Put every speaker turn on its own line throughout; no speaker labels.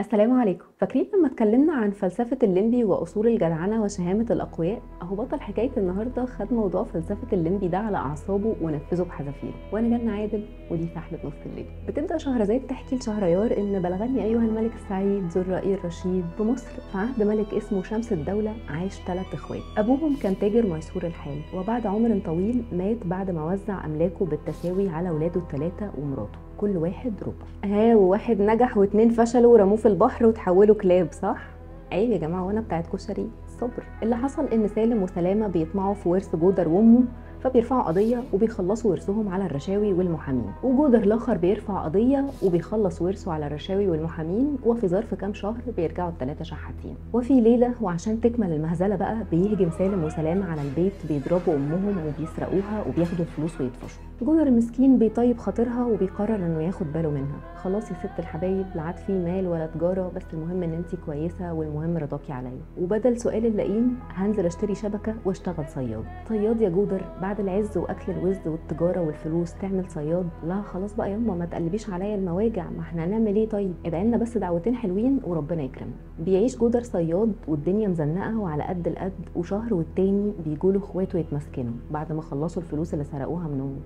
السلام عليكم. فاكرين لما اتكلمنا عن فلسفة الليمبي وأصول الجدعنة وشهامة الأقوياء؟ أهو بطل حكاية النهاردة خد موضوع فلسفة الليمبي ده على أعصابه ونفذه بحذافيره. وأنا جنة عادل ودي سحلة نص الليل. بتبدأ شهرزاد تحكي لشهريار إن بلغني أيها الملك السعيد ذو الرأي الرشيد بمصر في عهد ملك اسمه شمس الدولة عاش 3 إخوات، أبوهم كان تاجر ميسور الحال، وبعد عمر طويل مات بعد ما وزع أملاكه بالتساوي على ولاده ال3 ومراته، كل واحد ربع. وواحد نجح واتنين فشلوا ورموه في البحر وتحولوا كلاب، صح؟ عيب يا جماعه، وانا بتاعت كشري صبر. اللي حصل ان سالم وسلامه بيطمعوا في ورث جودر وامه، فبيرفعوا قضيه وبيخلصوا ورثهم على الرشاوي والمحامين، وجودر الاخر بيرفع قضيه وبيخلص ورثه على الرشاوي والمحامين، وفي ظرف كام شهر بيرجعوا ال3 شحاتين. وفي ليله وعشان تكمل المهزله بقى بيهجم سالم وسلامه على البيت، بيضربوا امهم وبيسرقوها وبياخدوا الفلوس ويطفشوا. جودر المسكين بيطيب خاطرها وبيقرر انه ياخد باله منها. خلاص يا ست الحبايب، لا عاد في مال ولا تجاره، بس المهم ان انتي كويسه والمهم رضاكي عليا. وبدل سؤال اللئيم هنزل اشتري شبكه واشتغل صياد. صياد يا جودر؟ بعد العز واكل الوز والتجاره والفلوس تعمل صياد؟ لا خلاص بقى ياما، ما تقلبيش عليا المواجع، ما احنا هنعمل ايه؟ طيب ادعي لنا بس دعوتين حلوين وربنا يكرمنا. بيعيش جودر صياد والدنيا مزنقه وعلى قد القد، وشهر والتاني بيجوله اخواته يتمسكنوا بعد ما خلصوا الفلوس اللي سرقوها من امه.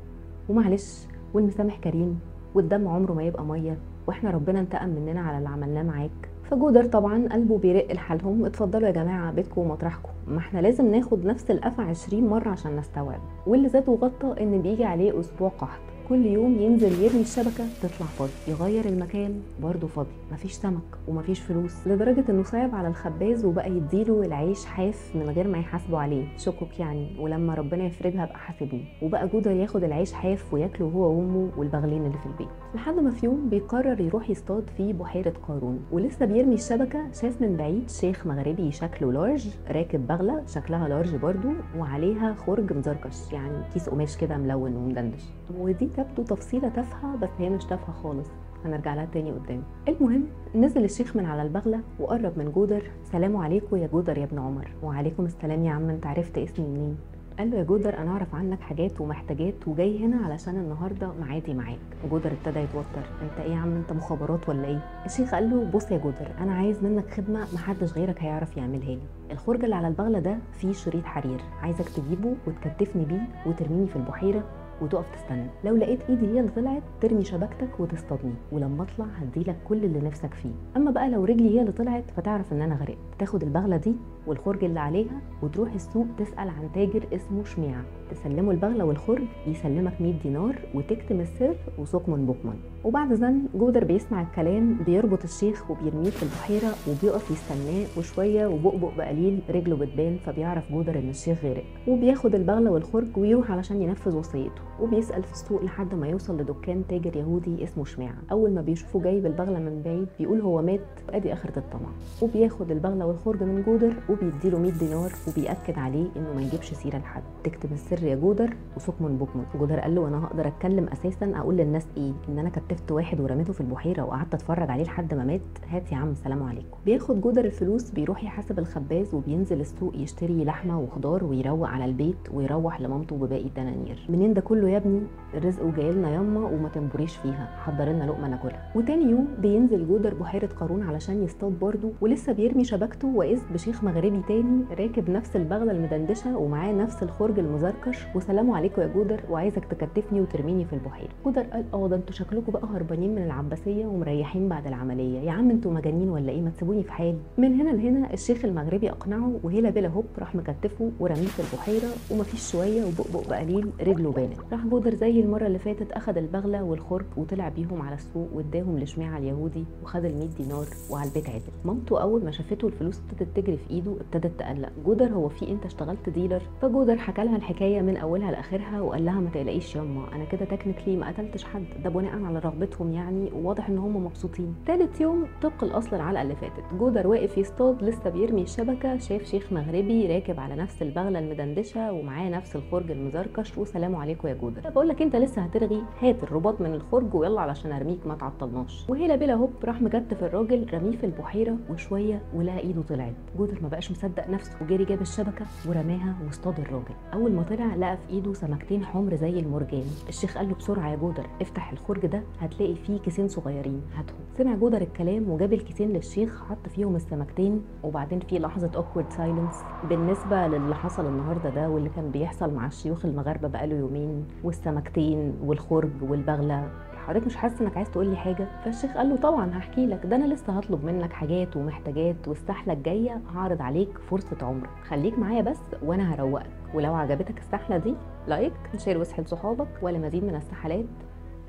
ومعلش، والمسامح كريم، والدم عمره ما يبقى ميه، واحنا ربنا انتقم مننا على اللي عملناه معاك. فجودر طبعا قلبه بيرق لحالهم، اتفضلوا يا جماعه بيتكم ومطرحكم، ما احنا لازم ناخد نفس القفا 20 مره عشان نستوعب. واللي زاد وغطى ان بيجي عليه اسبوع قحط، كل يوم ينزل يرمي الشبكه تطلع فاضي، يغير المكان برضه فاضي، مفيش سمك ومفيش فلوس، لدرجه انه صعب على الخباز وبقى يديله العيش حاف من غير ما يحاسبه عليه، شكك يعني، ولما ربنا يفرجها بقى حاسبني. وبقى جودر ياخد العيش حاف وياكله هو وامه والبغلين اللي في البيت، لحد ما في يوم بيقرر يروح يصطاد في بحيره قارون. ولسه بيرمي الشبكه شاف من بعيد شيخ مغربي شكله لارج راكب بغله شكلها لارج برضه، وعليها خرج مزركش، يعني كيس قماش كده ملون ومدندش. ودي تبدو تفصيله تافهه، بس هي مش تافهه خالص، هنرجع لها تاني قدام. المهم نزل الشيخ من على البغله وقرب من جودر. سلام عليكم يا جودر يا ابن عمر. وعليكم السلام يا عم، انت عرفت اسمي منين؟ قال له يا جودر انا اعرف عنك حاجات ومحتاجات وجاي هنا علشان النهارده معادي معاك. وجودر ابتدى يتوتر، انت ايه يا عم، انت مخابرات ولا ايه؟ الشيخ قال له بص يا جودر، انا عايز منك خدمه محدش غيرك هيعرف يعملها لي. الخرج اللي على البغله ده فيه شريط حرير، عايزك تجيبه وتكتفني بيه وترميني في البحيره وتقف تستنى. لو لقيت ايدي هي اللي طلعت ترمي شبكتك وتصطادني، ولما اطلع هديلك كل اللي نفسك فيه. اما بقى لو رجلي هي اللي طلعت فتعرف ان انا غرقت. تاخد البغله دي والخرج اللي عليها وتروح السوق تسال عن تاجر اسمه شميعه، تسلمه البغله والخرج يسلمك 100 دينار وتكتم السر وسكمن بكمن. وبعد زن جودر بيسمع الكلام، بيربط الشيخ وبيرميه في البحيره وبيقف يستناه، وشويه وبؤبؤ بقليل رجله بتبان، فبيعرف جودر ان الشيخ غرق. وبياخد البغله والخرج ويروح علشان ينفذ وصيته. وبيسال في السوق لحد ما يوصل لدكان تاجر يهودي اسمه شميعه. اول ما بيشوفه جايب البغله من بعيد بيقول هو مات، ادي اخره الطمع. وبياخد البغله والخرج من جودر وبيديله 100 دينار وبيأكد عليه انه ما يجيبش سيره لحد. تكتب السر يا جودر وسكمن بكمن. جودر قال له انا هقدر اتكلم اساسا اقول للناس ايه؟ ان انا كتفت واحد ورميته في البحيره وقعدت اتفرج عليه لحد ما مات؟ هات يا عم سلام عليكم. بياخد جودر الفلوس بيروح يحاسب الخباز وبينزل السوق يشتري لحمه وخضار ويروق على البيت ويروح لمامته بباقي الدنانير. منين ده كله يا ابني؟ الرزق وجاي لنا ياما وما تنبريش فيها، حضر لنا لقمه ناكلها. وتاني يوم بينزل جودر بحيره قارون علشان يصطاد برضه، ولسه بيرمي شبكته واذ بشيخ مغربي تاني راكب نفس البغله المدندشه ومعاه نفس الخرج المزركش. وسلام عليكم يا جودر، وعايزك تكتفني وترميني في البحيره. جودر قال ده انتوا شكلكم بقى هربانين من العباسيه ومريحين بعد العمليه، يا عم انتوا مجانين ولا ايه؟ ما تسيبوني في حالي. من هنا لهنا الشيخ المغربي اقنعه، وهلا بلا هوب راح مكتفه ورميه في البحيره، ومفيش شويه وبؤبؤ بقليل رجله بانت. راح جودر زي المره اللي فاتت اخد البغله والخرج وطلع بيهم على السوق واداهم لشميعه اليهودي وخد ال 100 دينار وعلى البيت عدل. مامته اول ما شافته الفلوس ابتدت تجري في ايده ابتدت تقلق. جودر هو في انت اشتغلت ديلر؟ فجودر حكى لها الحكايه من اولها لاخرها وقال لها ما تقلقيش ياما، انا كده تكنيكلي ما قتلتش حد، ده بناء على رغبتهم يعني، وواضح ان هم مبسوطين. تالت يوم طبق الاصل العلقه اللي فاتت، جودر واقف يصطاد لسه بيرمي الشبكه، شاف شيخ مغربي راكب على نفس البغله المدندشه ومعاه نفس الخرج المزركش. وسلام عليكم يا جودر، بقول لك انت لسه هترغي؟ هات الرباط من الخرج ويلا علشان ارميك ما تعطلناش. وهلا بلا هوب راح مكتف الراجل رميه في البحيره، وشويه ولا ايده طلعت. جودر ما بقاش مصدق نفسه وجري جاب الشبكه ورماها واصطاد الراجل. اول ما طلع لقى في ايده سمكتين حمر زي المرجان. الشيخ قال له بسرعه يا جودر افتح الخرج ده هتلاقي فيه كيسين صغيرين هاتهم. سمع جودر الكلام وجاب الكيسين للشيخ، حط فيهم السمكتين، وبعدين في لحظه اوكورد سايلنس بالنسبه للي حصل النهارده ده واللي كان بيحصل مع الشيوخ المغاربه بقاله يومين والسمكتين والخرج والبغله. حضرتك مش حاسس انك عايز تقول لي حاجه؟ فالشيخ قال له طبعا هحكي لك، ده انا لسه هطلب منك حاجات ومحتاجات، والسحله الجايه هعرض عليك فرصه عمرك، خليك معايا بس وانا هروقك. ولو عجبتك السحله دي لايك شير واسحل صحابك، ولا مزيد من السحلات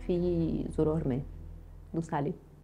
في زرار ما دوس عليه.